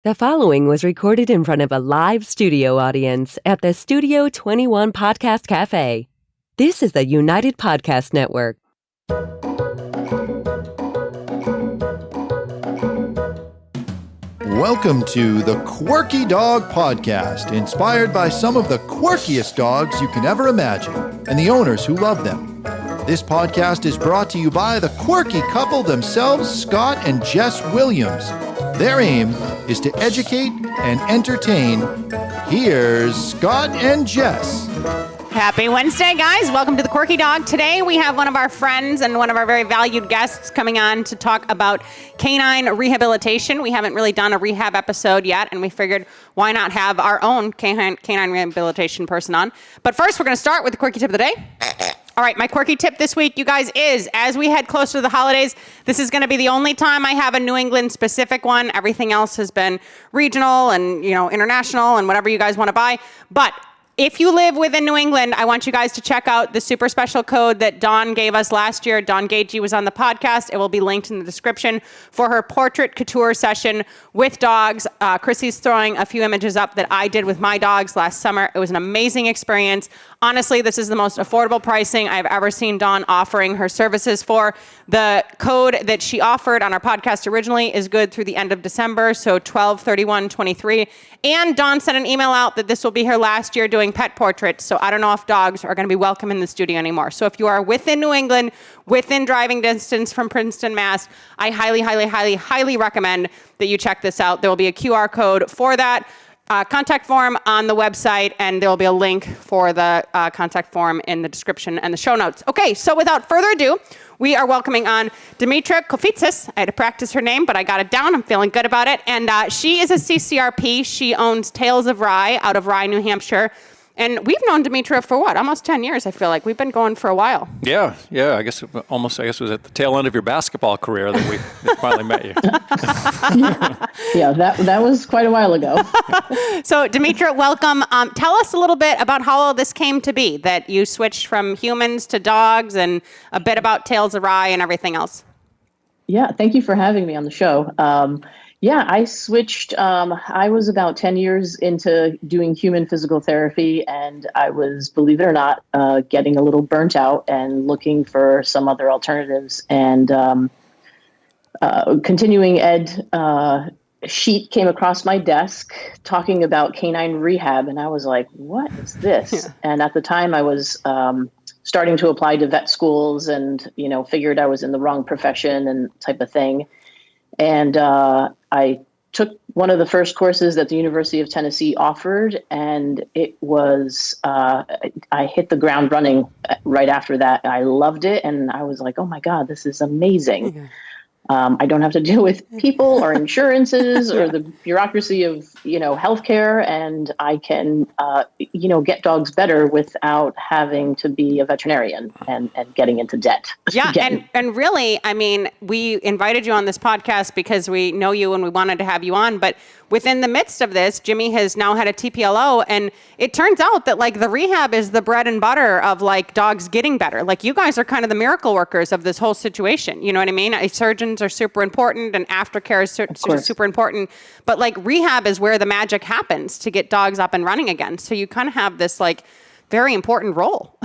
The following was recorded in front of a live studio audience at the Studio 21 Podcast Cafe. This is the United Podcast Network. Welcome to the Quirky Dog Podcast, inspired by some of the quirkiest dogs you can ever imagine and the owners who love them. This podcast is brought to you by the quirky couple themselves, Scott and Jess Williams. Their aim is to educate and entertain. Here's Scott and Jess. Happy Wednesday, guys. Welcome to the Quirky Dog. Today we have one of our friends and one of our very valued guests coming on to talk about canine rehabilitation. We haven't really done a rehab episode yet, and we figured why not have our own canine rehabilitation person on. But first, we're going to start with the Quirky Tip of the Day. All right, my quirky tip this week, you guys, is as we head closer to the holidays, this is going to be the only time I have a New England specific one. Everything else has been regional and, international and whatever you guys want to buy. But if you live within New England, I want you guys to check out the super special code that Dawn gave us last year. Dawn Gagey was on the podcast. It will be linked in the description for her portrait couture session with dogs. Chrissy's throwing a few images up that I did with my dogs last summer. It was an amazing experience. Honestly, this is the most affordable pricing I've ever seen Dawn offering her services for. The code that she offered on our podcast originally is good through the end of December, so 12/31/23. And Dawn sent an email out that this will be her last year doing pet portraits, so I don't know if dogs are going to be welcome in the studio anymore. So if you are within New England, within driving distance from Princeton, Mass., I highly recommend that you check this out. There will be a QR code for that. Contact form on the website, and there will be a link for the contact form in the description and the show notes. Okay, so without further ado, we are welcoming on Dimitra Kofitsas. I had to practice her name, but I got it down. I'm feeling good about it. And she is a CCRP. She owns Tails of Rye out of Rye, New Hampshire. And we've known Dimitra for what? Almost 10 years, I feel like. We've been going for a while. Yeah. I guess it was at the tail end of your basketball career that we finally met you. Yeah, that was quite a while ago. So, Dimitra, welcome. Tell us a little bit about how all this came to be, that you switched from humans to dogs, and a bit about Tails of Rye and everything else. Yeah, thank you for having me on the show. I switched. I was about 10 years into doing human physical therapy, and I was, believe it or not, getting a little burnt out and looking for some other alternatives. And continuing ed sheet came across my desk talking about canine rehab, and I was like, what is this? Yeah. And at the time I was starting to apply to vet schools and, figured I was in the wrong profession and type of thing. And I took one of the first courses that the University of Tennessee offered, and it was, I hit the ground running right after that. I loved it, and I was like, oh my God, this is amazing. Mm-hmm. I don't have to deal with people or insurances or the bureaucracy of, healthcare, and I can, get dogs better without having to be a veterinarian and getting into debt. Yeah. And really, I mean, we invited you on this podcast because we know you and we wanted to have you on, but within the midst of this, Jimmy has now had a TPLO, and it turns out that the rehab is the bread and butter of dogs getting better. You guys are kind of the miracle workers of this whole situation. You know what I mean? Surgeons are super important, and aftercare is super important, but rehab is where the magic happens to get dogs up and running again. So you kind of have this very important role.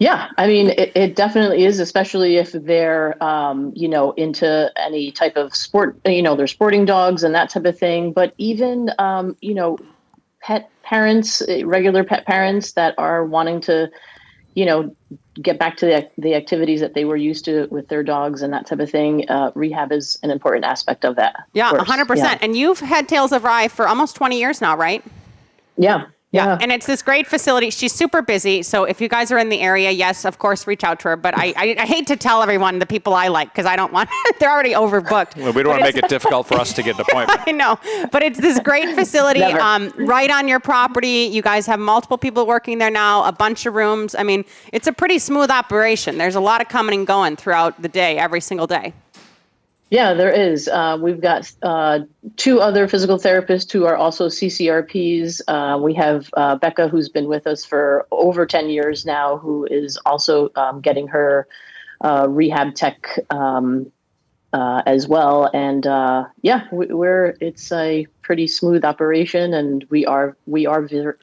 Yeah, I mean, it definitely is, especially if they're, into any type of sport, they're sporting dogs and that type of thing. But even, pet parents, regular pet parents that are wanting to, get back to the activities that they were used to with their dogs and that type of thing. Rehab is an important aspect of that. Yeah, 100%. Yeah. And you've had Tails of Rye for almost 20 years now, right? Yeah. Yeah, and it's this great facility. She's super busy, so if you guys are in the area, yes, of course, reach out to her. But I hate to tell everyone the people I like, because I don't want, they're already overbooked. Well, we don't want to make it difficult for us to get an appointment. I know, but it's this great facility right on your property. You guys have multiple people working there now, a bunch of rooms. I mean, it's a pretty smooth operation. There's a lot of coming and going throughout the day, every single day. Yeah, there is. We've got two other physical therapists who are also CCRPs. We have Becca, who's been with us for over 10 years now, who is also getting her rehab tech as well. And it's a pretty smooth operation, and we are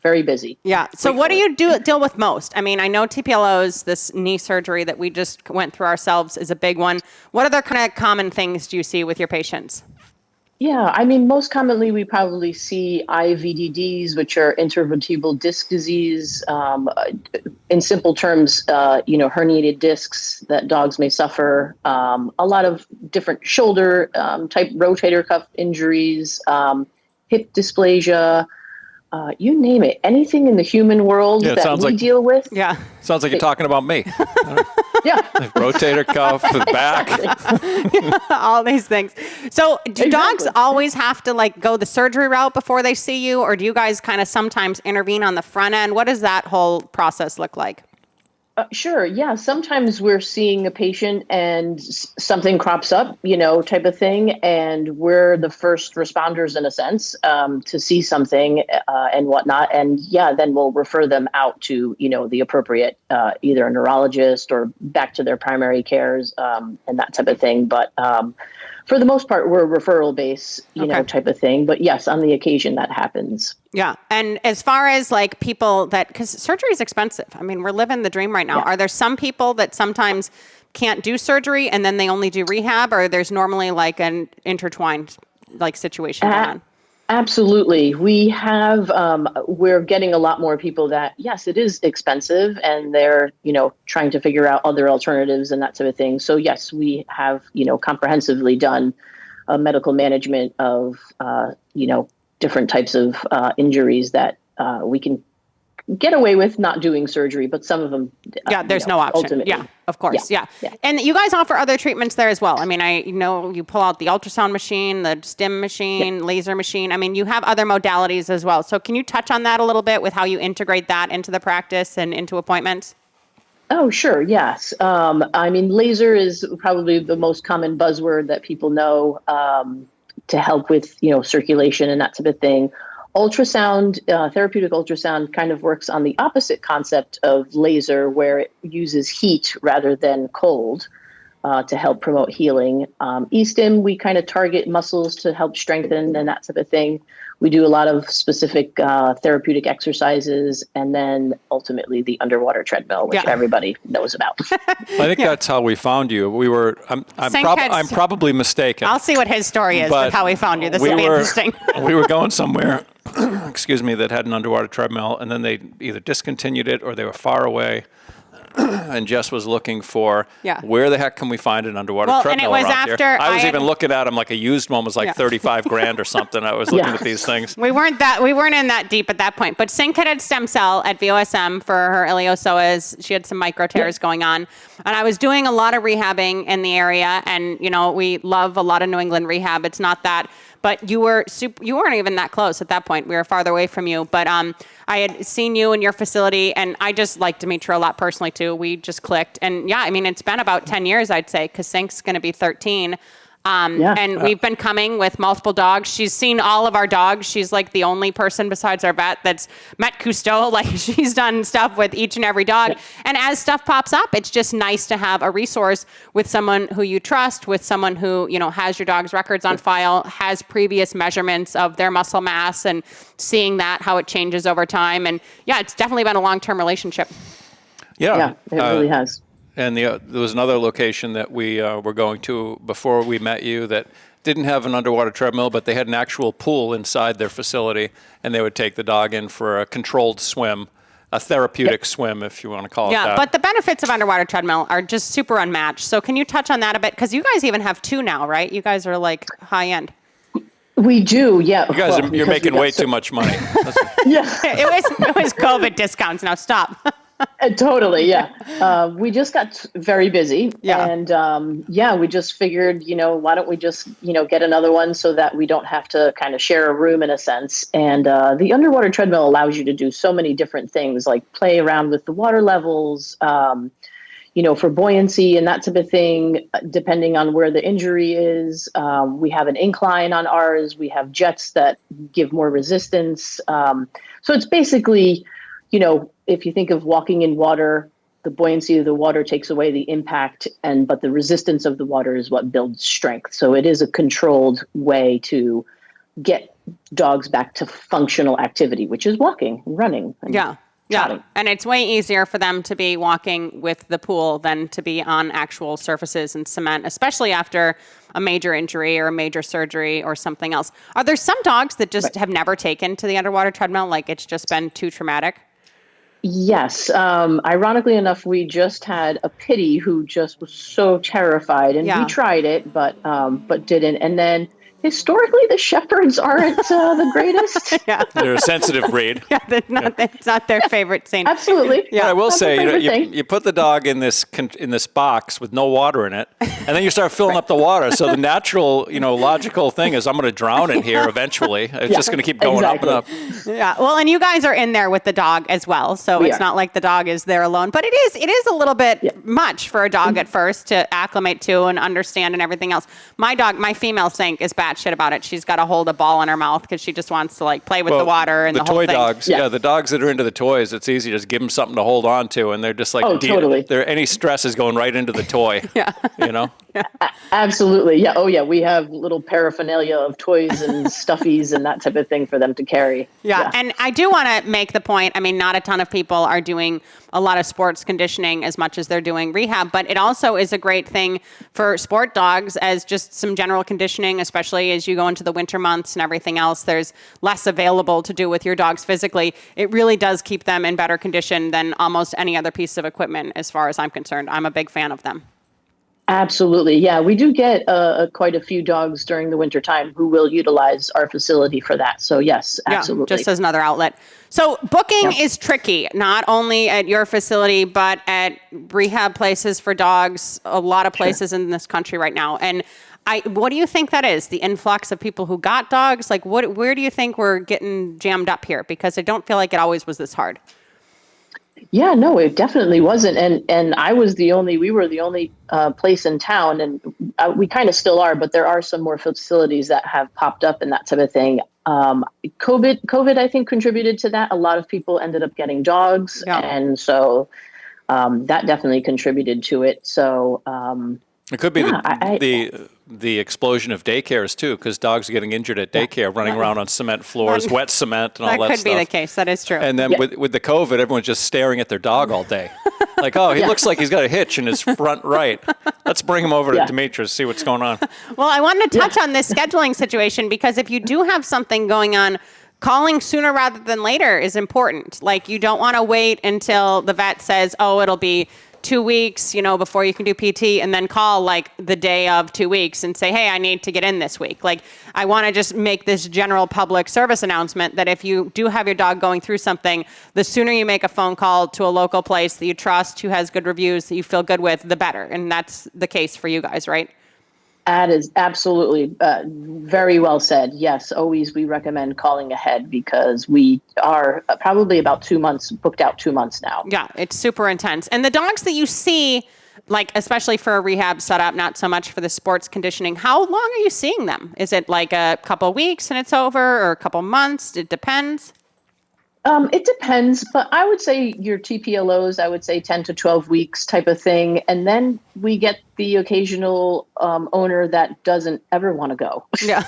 very busy. Yeah. So what do you deal with most? I mean, I know TPLOs, this knee surgery that we just went through ourselves, is a big one. What other kind of common things do you see with your patients? Yeah, I mean, most commonly we probably see IVDDs, which are intervertebral disc disease. In simple terms, herniated discs that dogs may suffer. A lot of different shoulder type rotator cuff injuries, hip dysplasia. You name it. Anything in the human world that we deal with. Yeah. Sounds like you're talking about me. Yeah. Rotator cuff, back. All these things. So do dogs always have to go the surgery route before they see you, or do you guys kind of sometimes intervene on the front end? What does that whole process look like? Sure. Yeah. Sometimes we're seeing a patient and something crops up, type of thing. And we're the first responders in a sense to see something and whatnot. And then we'll refer them out to, the appropriate either a neurologist or back to their primary cares and that type of thing. But for the most part, we're referral based, type of thing. But yes, on the occasion that happens. Yeah. And as far as people because surgery is expensive. I mean, we're living the dream right now. Yeah. Are there some people that sometimes can't do surgery and then they only do rehab, or there's normally an intertwined situation going on? Absolutely. We have, we're getting a lot more people that, yes, it is expensive and they're, trying to figure out other alternatives and that sort of thing. So yes, we have, comprehensively done a medical management of, different types of injuries that we can get away with not doing surgery, but some of them. There's no option. Ultimately. Yeah, of course. Yeah. And you guys offer other treatments there as well. I mean, I know you pull out the ultrasound machine, the stim machine, laser machine. I mean, you have other modalities as well. So can you touch on that a little bit with how you integrate that into the practice and into appointments? Oh, sure. Yes. I mean, laser is probably the most common buzzword that people know to help with, circulation and that type of thing. Ultrasound, therapeutic ultrasound kind of works on the opposite concept of laser, where it uses heat rather than cold to help promote healing. E-stim, we kind of target muscles to help strengthen and that type of thing. We do a lot of specific therapeutic exercises, and then ultimately the underwater treadmill, which everybody knows about. I think that's how we found you. I'm probably mistaken. I'll see what his story is with how we found you. This will be interesting. We were going somewhere, that had an underwater treadmill, and then they either discontinued it or they were far away. And Jess was looking for where the heck can we find an underwater treadmill and it was around after here? I was even looking at them a used one was $35,000 or something. I was looking at these things. We weren't in that deep at that point. But Sink had stem cell at VOSM for her iliopsoas. She had some micro tears going on, and I was doing a lot of rehabbing in the area. And we love a lot of New England rehab. It's not that. But you weren't even that close at that point. We were farther away from you. But I had seen you in your facility, and I just like Dimitra a lot personally too. We just clicked. And it's been about 10 years, I'd say, because Sink's going to be 13. And we've been coming with multiple dogs. She's seen all of our dogs. She's the only person besides our vet that's met Cousteau. She's done stuff with each and every dog. Yeah. And as stuff pops up, it's just nice to have a resource with someone who you trust, with someone who, has your dog's records on file, has previous measurements of their muscle mass and seeing how it changes over time. And it's definitely been a long-term relationship. Yeah, it really has. And there was another location that we were going to before we met you that didn't have an underwater treadmill, but they had an actual pool inside their facility, and they would take the dog in for a controlled swim, a therapeutic swim, if you want to call it that. Yeah, but the benefits of underwater treadmill are just super unmatched. So can you touch on that a bit? Because you guys even have 2 now, right? You guys are high end. We do, yeah. You guys, you're making way too much money. It was COVID discounts. Now stop. Totally, yeah. We just got very busy, and we just figured, why don't we just, get another one so that we don't have to kind of share a room in a sense. And the underwater treadmill allows you to do so many different things, like play around with the water levels, for buoyancy and that type of thing, depending on where the injury is. We have an incline on ours. We have jets that give more resistance. So it's basically, if you think of walking in water, the buoyancy of the water takes away the impact, but the resistance of the water is what builds strength. So it is a controlled way to get dogs back to functional activity, which is walking, running. And Yeah. trotting. And it's way easier for them to be walking with the pool than to be on actual surfaces and cement, especially after a major injury or a major surgery or something else. Are there some dogs that just have never taken to the underwater treadmill? Like it's just been too traumatic? Yes. Ironically enough, we just had a pitty who just was so terrified, and we tried it, but didn't. And then historically, the shepherds aren't the greatest. They're a sensitive breed. It's not their favorite scene. Absolutely. Yeah, I will say, you put the dog in this box with no water in it, and then you start filling up the water. So the natural, logical thing is, I'm going to drown in here eventually. It's just going to keep going up and up. Yeah. Well, and you guys are in there with the dog as well, so it's not like the dog is there alone. But it is a little bit much for a dog at first to acclimate to and understand and everything else. My dog, my female Sink, is batshit about it. She's got to hold a ball in her mouth because she just wants to play with the water and the whole toy thing. Dogs. Yeah, the dogs that are into the toys, it's easy to just give them something to hold on to, and they're just totally. Any stress is going right into the toy. Absolutely. Yeah. Oh yeah. We have little paraphernalia of toys and stuffies and that type of thing for them to carry. Yeah. And I do want to make the point, I mean, not a ton of people are doing a lot of sports conditioning as much as they're doing rehab, but it also is a great thing for sport dogs as just some general conditioning, especially as you go into the winter months and everything else. There's less available to do with your dogs physically. It really does keep them in better condition than almost any other piece of equipment, as far as I'm concerned. I'm a big fan of them. Absolutely. Yeah, we do get quite a few dogs during the winter time who will utilize our facility for that. So yes, absolutely. Yeah, just as another outlet. So booking is tricky, not only at your facility, but at rehab places for dogs, a lot of places in this country right now. And what do you think that is? The influx of people who got dogs? Where do you think we're getting jammed up here? Because I don't feel like it always was this hard. Yeah, no, it definitely wasn't. And we were the only place in town, and we kind of still are, but there are some more facilities that have popped up and that type of thing. COVID, I think, contributed to that. A lot of people ended up getting dogs. And so that definitely contributed to it. So it could be the explosion of daycares too, because dogs are getting injured at daycare, running around on cement floors, wet cement, and all that stuff. That could be the case. That is true. And then with the COVID, everyone's just staring at their dog all day. He looks like he's got a hitch in his front right. Let's bring him over to Dimitra, see what's going on. Well, I wanted to touch on this scheduling situation, because if you do have something going on, calling sooner rather than later is important. You don't want to wait until the vet says, it'll be 2 weeks, before you can do PT, and then call the day of 2 weeks and say, hey, I need to get in this week. I want to just make this general public service announcement that if you do have your dog going through something, the sooner you make a phone call to a local place that you trust, who has good reviews, that you feel good with, the better. And that's the case for you guys, right? That is absolutely very well said. Yes, always we recommend calling ahead, because we are probably about 2 months, booked out 2 months now. Yeah, it's super intense. And the dogs that you see, especially for a rehab setup, not so much for the sports conditioning, how long are you seeing them? Is it a couple weeks and it's over, or a couple months? It depends. It depends, but I would say your TPLOs, I would say 10 to 12 weeks type of thing. And then we get the occasional owner that doesn't ever want to go. Yeah.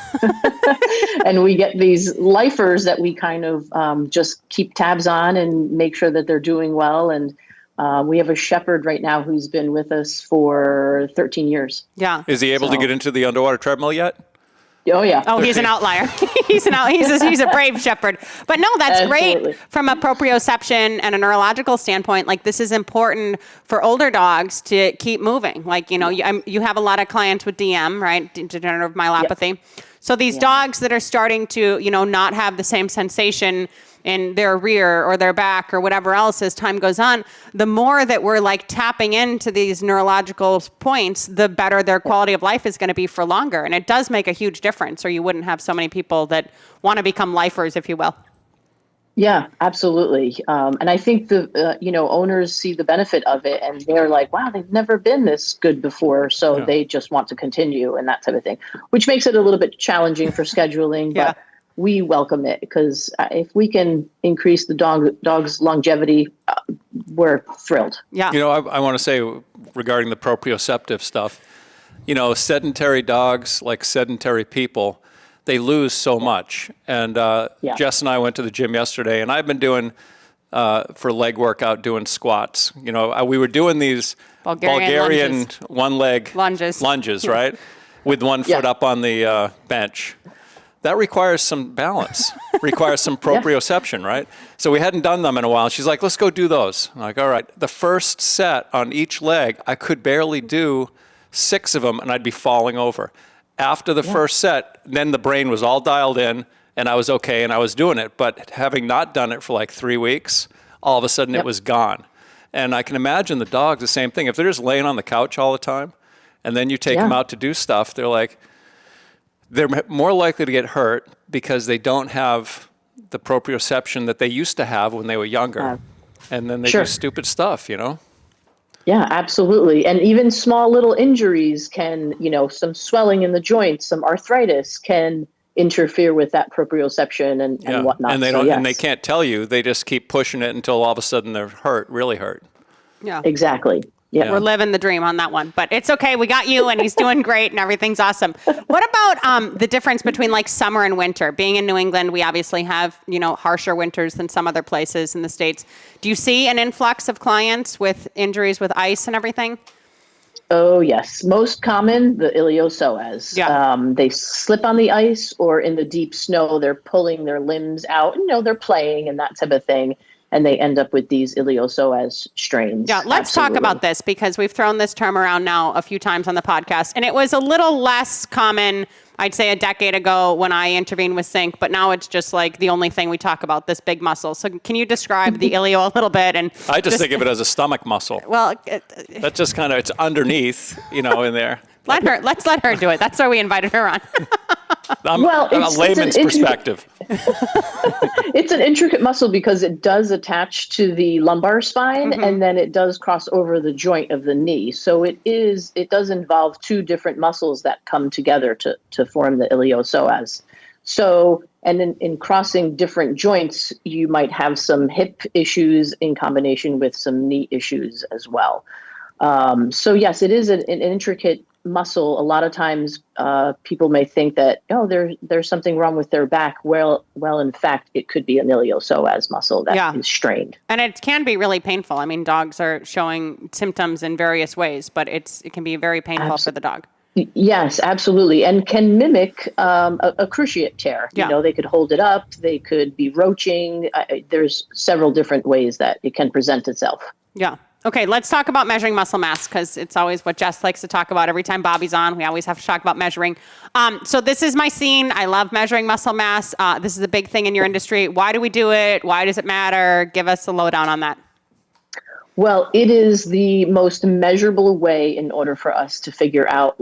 And we get these lifers that we kind of just keep tabs on and make sure that they're doing well. And we have a shepherd right now who's been with us for 13 years. Yeah. Is he able to get into the underwater treadmill yet? Oh yeah. Oh, he's an outlier. He's a brave shepherd. But no, that's great from a proprioception and a neurological standpoint. This is important for older dogs to keep moving. You have a lot of clients with DM, right? Degenerative myelopathy. Yep. So these dogs that are starting to, not have the same sensation in their rear or their back or whatever else as time goes on, the more that we're tapping into these neurological points, the better their quality of life is going to be for longer. And it does make a huge difference, or you wouldn't have so many people that want to become lifers, if you will. Yeah, absolutely. And I think the owners see the benefit of it, and they're like, wow, they've never been this good before. So they just want to continue and that type of thing, which makes it a little bit challenging for scheduling. But we welcome it, because if we can increase the dog's longevity, we're thrilled. Yeah. I want to say regarding the proprioceptive stuff, sedentary dogs, like sedentary people, they lose so much. And Jess and I went to the gym yesterday, and I've been doing, for leg workout, doing squats. We were doing these Bulgarian one-leg lunges, right? With one foot up on the bench. That requires some balance, requires some proprioception, right? So we hadn't done them in a while. She's like, let's go do those. I'm like, all right. The first set on each leg, I could barely do 6 of them, and I'd be falling over. After the first set, then the brain was all dialed in, and I was okay, and I was doing it. But having not done it for like 3 weeks, all of a sudden it was gone. And I can imagine the dogs, the same thing. If they're just laying on the couch all the time, and then you take them out to do stuff, they're more likely to get hurt because they don't have the proprioception that they used to have when they were younger. And then they do stupid stuff, Yeah, absolutely. And even small little injuries can, some swelling in the joints, some arthritis can interfere with that proprioception and whatnot. And they don't, and they can't tell you. They just keep pushing it until all of a sudden they're hurt, really hurt. Yeah. Exactly. Yeah. We're living the dream on that one, but it's okay. We got you, and he's doing great, and everything's awesome. What about the difference between like summer and winter? Being in New England, we obviously have, harsher winters than some other places in the States. Do you see an influx of clients with injuries with ice and everything? Oh, yes. Most common, the iliopsoas. Yeah. They slip on the ice or in the deep snow. They're pulling their limbs out. They're playing and that type of thing. And they end up with these iliopsoas strains. Yeah, let's talk about this, because we've thrown this term around now a few times on the podcast. And it was a little less common, I'd say, a decade ago when I intervened with Sync. But now it's just like the only thing we talk about, this big muscle. So can you describe the ilio a little bit? And I just think of it as a stomach muscle. Well, that's just kind of, it's underneath, in there. Let's let her do it. That's why we invited her on. A layman's perspective. It's an intricate muscle because it does attach to the lumbar spine, and then it does cross over the joint of the knee. So it does involve 2 different muscles that come together to form the iliopsoas. So, and in crossing different joints, you might have some hip issues in combination with some knee issues as well. So yes, it is an intricate muscle. A lot of times people may think that, there's something wrong with their back. Well, in fact, it could be an iliopsoas muscle that is strained. And it can be really painful. I mean, dogs are showing symptoms in various ways, but it can be very painful for the dog. Yes, absolutely. And can mimic a cruciate tear. Yeah. They could hold it up. They could be roaching. There's several different ways that it can present itself. Yeah. Okay, let's talk about measuring muscle mass, because it's always what Jess likes to talk about every time Bobby's on. We always have to talk about measuring. So this is my scene. I love measuring muscle mass. This is a big thing in your industry. Why do we do it? Why does it matter? Give us a lowdown on that. Well, it is the most measurable way in order for us to figure out,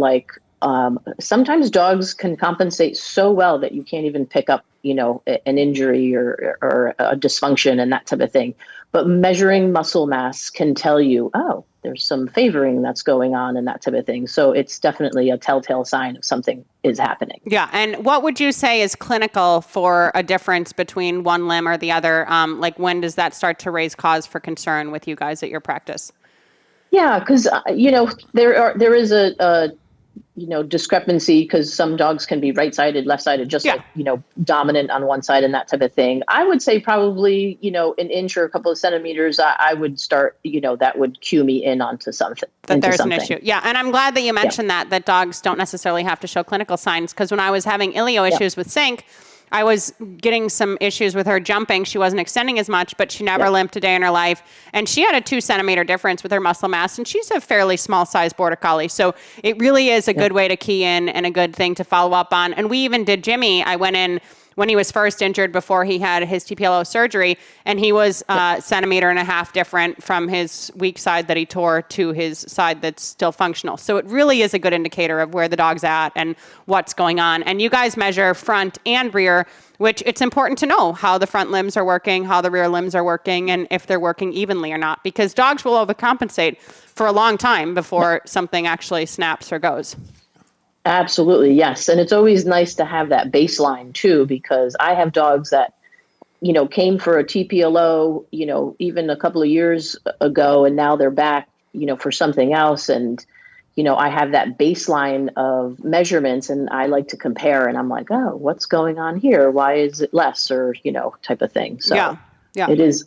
sometimes dogs can compensate so well that you can't even pick up, an injury or a dysfunction and that type of thing. But measuring muscle mass can tell you, there's some favoring that's going on and that type of thing. So it's definitely a telltale sign of something is happening. Yeah. And what would you say is clinical for a difference between one limb or the other? When does that start to raise cause for concern with you guys at your practice? Yeah, because, there is a discrepancy, because some dogs can be right-sided, left-sided, just dominant on one side and that type of thing. I would say probably, an inch or a couple of centimeters, I would start, that would cue me in onto something. That there's an issue. Yeah. And I'm glad that you mentioned that dogs don't necessarily have to show clinical signs, because when I was having ilio issues with Sync, I was getting some issues with her jumping. She wasn't extending as much, but she never limped a day in her life. And she had a 2-centimeter difference with her muscle mass, and she's a fairly small size border collie. So it really is a good way to key in and a good thing to follow up on. And we even did Jimmy. I went in when he was first injured before he had his TPLO surgery, and he was a centimeter and a half different from his weak side that he tore to his side that's still functional. So it really is a good indicator of where the dog's at and what's going on. And you guys measure front and rear, which it's important to know how the front limbs are working, how the rear limbs are working, and if they're working evenly or not, because dogs will overcompensate for a long time before something actually snaps or goes. Absolutely, yes. And it's always nice to have that baseline too, because I have dogs that, came for a TPLO, even a couple of years ago, and now they're back, for something else. And, I have that baseline of measurements, and I like to compare, and I'm like, oh, what's going on here? Why is it less, or, type of thing. So yeah. it is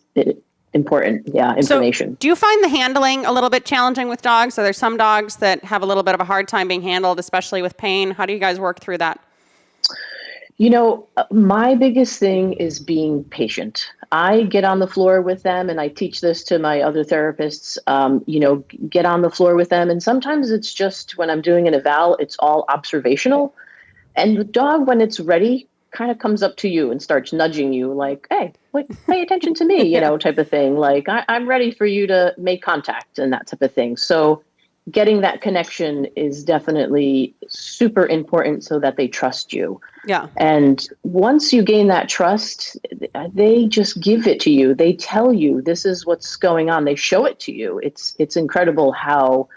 important. Yeah. Information. So do you find the handling a little bit challenging with dogs? Are there some dogs that have a little bit of a hard time being handled, especially with pain? How do you guys work through that? My biggest thing is being patient. I get on the floor with them, and I teach this to my other therapists, get on the floor with them. And sometimes it's just when I'm doing an eval, it's all observational. And the dog, when it's ready, kind of comes up to you and starts nudging you like, hey, pay attention to me, type of thing. Like, I'm ready for you to make contact and that type of thing. So getting that connection is definitely super important so that they trust you. Yeah. And once you gain that trust, they just give it to you. They tell you this is what's going on. They show it to you. It's incredible how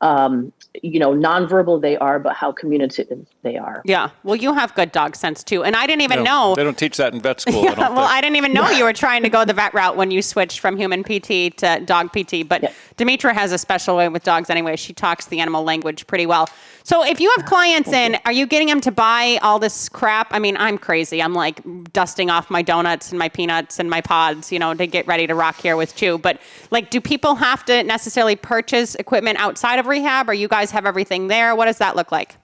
nonverbal they are, but how communicative they are. Yeah. Well, you have good dog sense too. And I didn't even know. They don't teach that in vet school. Yeah, I didn't even know you were trying to go the vet route when you switched from human PT to dog PT. But Dimitra has a special way with dogs anyway. She talks the animal language pretty well. So if you have clients in, are you getting them to buy all this crap? I mean, I'm crazy. I'm like dusting off my donuts and my peanuts and my pods, to get ready to rock here with Chew. But like, do people have to necessarily purchase equipment outside of rehab, or you guys have everything there? What does that look like?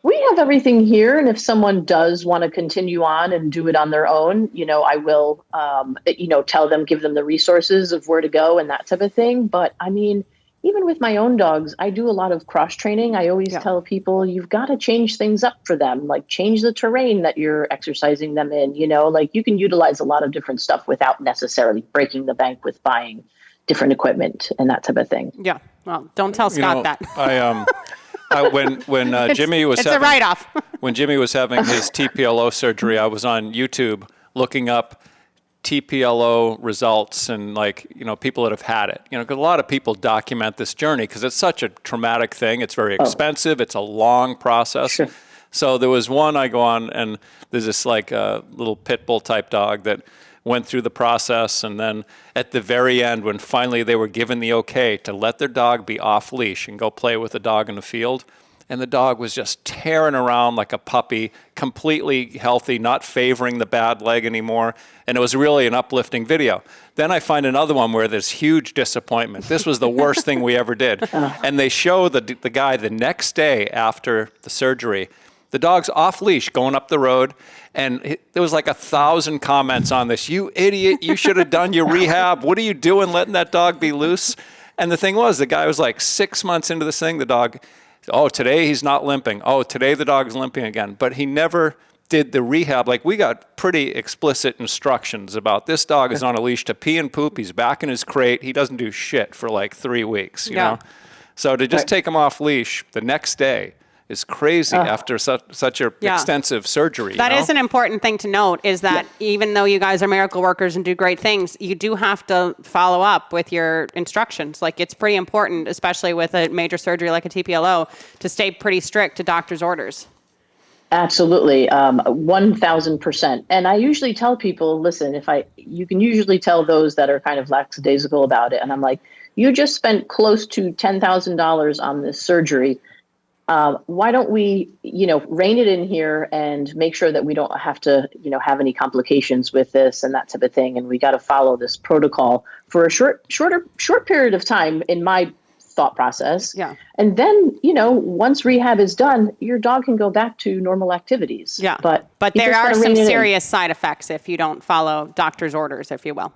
We have everything here. And if someone does want to continue on and do it on their own, I will, tell them, give them the resources of where to go and that type of thing. But I mean, even with my own dogs, I do a lot of cross training. I always tell people, you've got to change things up for them, like change the terrain that you're exercising them in, like you can utilize a lot of different stuff without necessarily breaking the bank with buying different equipment and that type of thing. Yeah. Well, don't tell Scott that. When Jimmy was it's a write-off. When Jimmy was having his TPLO surgery, I was on YouTube looking up TPLO results and people that have had it, because a lot of people document this journey because it's such a traumatic thing. It's very expensive. It's a long process. Sure. So there was one I go on, and there's this little pit bull type dog that went through the process. And then at the very end, when finally they were given the okay to let their dog be off leash and go play with the dog in the field, and the dog was just tearing around like a puppy, completely healthy, not favoring the bad leg anymore. And it was really an uplifting video. Then I find another one where there's huge disappointment. This was the worst thing we ever did. And they show the guy the next day after the surgery, the dog's off leash going up the road. And there was like 1,000 comments on this. You idiot, you should have done your rehab. What are you doing letting that dog be loose? And the thing was, the guy was like 6 months into this thing, the dog, today he's not limping. Today the dog's limping again. But he never did the rehab. Like, we got pretty explicit instructions about this dog is on a leash to pee and poop. He's back in his crate. He doesn't do shit for like 3 weeks, you know? So to just take him off leash the next day is crazy after such a extensive surgery. That is an important thing to note, is that even though you guys are miracle workers and do great things, you do have to follow up with your instructions. Like, it's pretty important, especially with a major surgery like a TPLO, to stay pretty strict to doctor's orders. Absolutely. 1,000%. And I usually tell people, listen, you can usually tell those that are kind of lackadaisical about it. And I'm like, you just spent close to $10,000 on this surgery. Why don't we, rein it in here and make sure that we don't have to, have any complications with this and that type of thing. And we got to follow this protocol for a short period of time, in my thought process. Yeah. And then, once rehab is done, your dog can go back to normal activities. Yeah. But there are some serious side effects if you don't follow doctor's orders, if you will.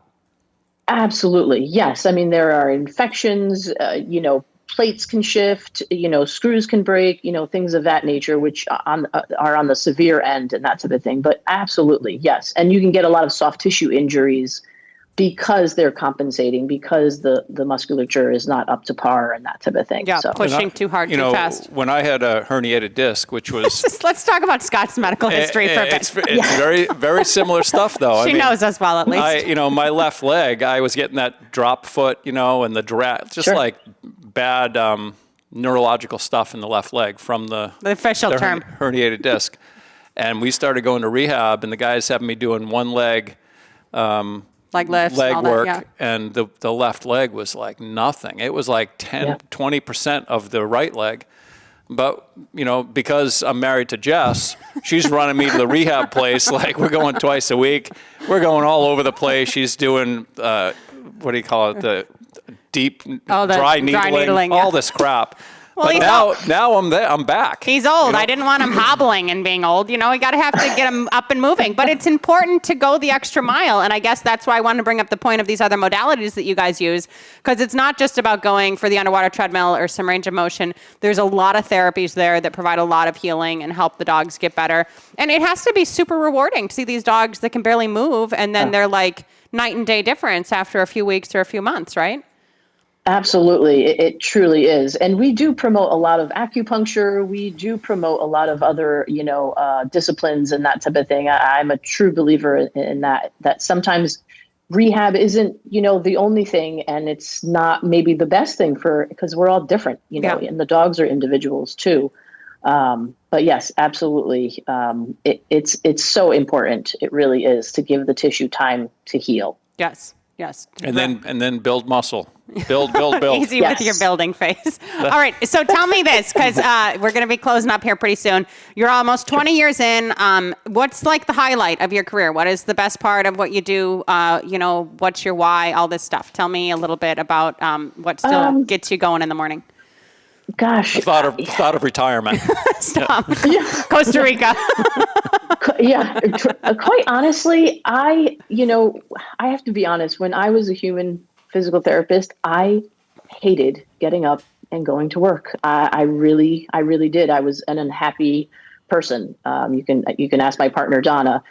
Absolutely. Yes. I mean, there are infections, plates can shift, screws can break, things of that nature, which are on the severe end and that type of thing. But absolutely, yes. And you can get a lot of soft tissue injuries because they're compensating, because the musculature is not up to par and that type of thing. Yeah, so. Pushing too hard, too fast. When I had a herniated disc, which was... Let's talk about Scott's medical history for a bit. It's very, very similar stuff, though. She knows us well, at least. My left leg, I was getting that drop foot, and the like bad neurological stuff in the left leg from the official term herniated disc. And we started going to rehab, and the guys have me doing one leg, leg lifts, leg all work, that, and the left leg was like nothing. It was like 20% of the right leg. But, because I'm married to Jess, she's running me to the rehab place. Like, we're going twice a week. We're going all over the place. She's doing, what do you call it, the deep, dry needling, all this crap. Well, but now I'm back. He's old. I didn't want him hobbling and being old. We got to have to get him up and moving. But it's important to go the extra mile. And I guess that's why I wanted to bring up the point of these other modalities that you guys use, because it's not just about going for the underwater treadmill or some range of motion. There's a lot of therapies there that provide a lot of healing and help the dogs get better. And it has to be super rewarding to see these dogs that can barely move, and then they're like night and day difference after a few weeks or a few months, right? Absolutely. It truly is. And we do promote a lot of acupuncture. We do promote a lot of other, disciplines and that type of thing. I'm a true believer in that sometimes rehab isn't, the only thing, and it's not maybe the best thing because we're all different, and the dogs are individuals too. But yes, absolutely. It's so important. It really is, to give the tissue time to heal. Yes. And then build muscle. Build. Easy with your building face. All right. So tell me this, because we're going to be closing up here pretty soon. You're almost 20 years in. What's like the highlight of your career? What is the best part of what you do? What's your why? All this stuff. Tell me a little bit about what still gets you going in the morning. Gosh, the thought of retirement. Stop. Costa Rica. Quite honestly, I have to be honest. When I was a human physical therapist, I hated getting up and going to work. I really did. I was an unhappy person. You can ask my partner Donna,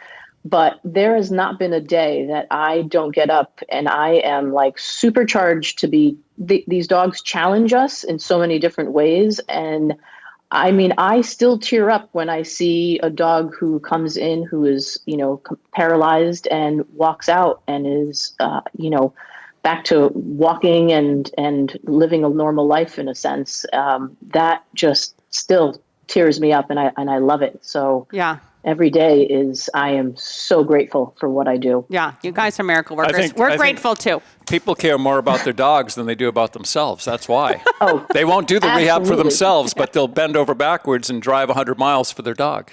but there has not been a day that I don't get up and I am like supercharged to be. These dogs challenge us in so many different ways, and I mean, I still tear up when I see a dog who comes in who is, paralyzed and walks out and is, back to walking and living a normal life in a sense. That just still tears me up, and I love it. So every day I am so grateful for what I do. Yeah, you guys are miracle workers. We're grateful too. People care more about their dogs than they do about themselves. That's why. They won't do the absolutely. rehab for themselves, but they'll bend over backwards and drive 100 miles for their dog.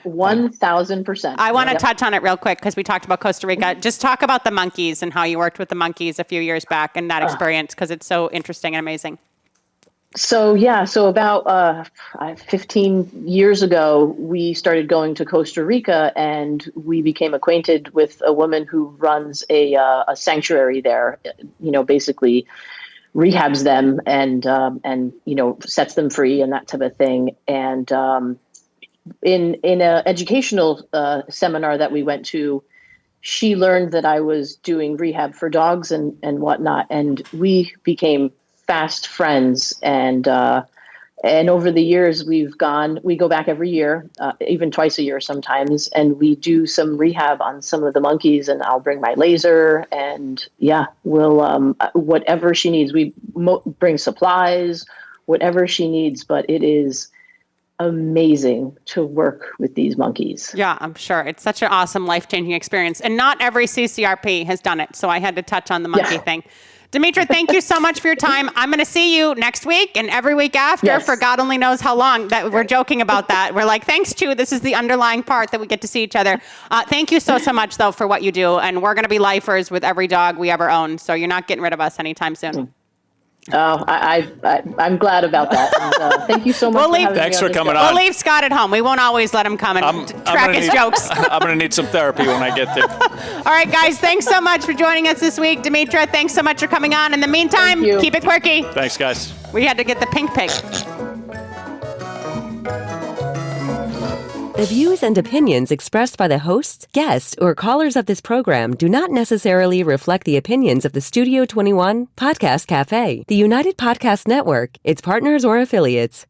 1,000%. I want to touch on it real quick because we talked about Costa Rica. Just talk about the monkeys and how you worked with the monkeys a few years back and that experience, because it's so interesting and amazing. So about 15 years ago, we started going to Costa Rica, and we became acquainted with a woman who runs a sanctuary there. Basically rehabs them and sets them free and that type of thing. And in an educational seminar that we went to, she learned that I was doing rehab for dogs and whatnot, and we became fast friends, and over the years we go back every year, even twice a year sometimes, and we do some rehab on some of the monkeys, and I'll bring my laser, and we'll whatever she needs. We bring supplies, whatever she needs, but it is amazing to work with these monkeys. Yeah, I'm sure. It's such an awesome, life-changing experience, and not every CCRP has done it, so I had to touch on the monkey thing. Dimitra, thank you so much for your time. I'm going to see you next week and every week after for God only knows how long. That we're joking about that. We're like, thanks to, this is the underlying part that we get to see each other. Thank you so much, though, for what you do. And we're going to be lifers with every dog we ever own. So you're not getting rid of us anytime soon. Oh, I'm glad about that. And, thank you so much. Thanks for coming on. We'll leave Scott at home. We won't always let him come and track his jokes. I'm going to need some therapy when I get there. All right, guys. Thanks so much for joining us this week. Dimitra, thanks so much for coming on. In the meantime, keep it quirky. Thanks, guys. We had to get the pink pig. The views and opinions expressed by the hosts, guests, or callers of this program do not necessarily reflect the opinions of the Studio 21 Podcast Cafe, the United Podcast Network, its partners, or affiliates.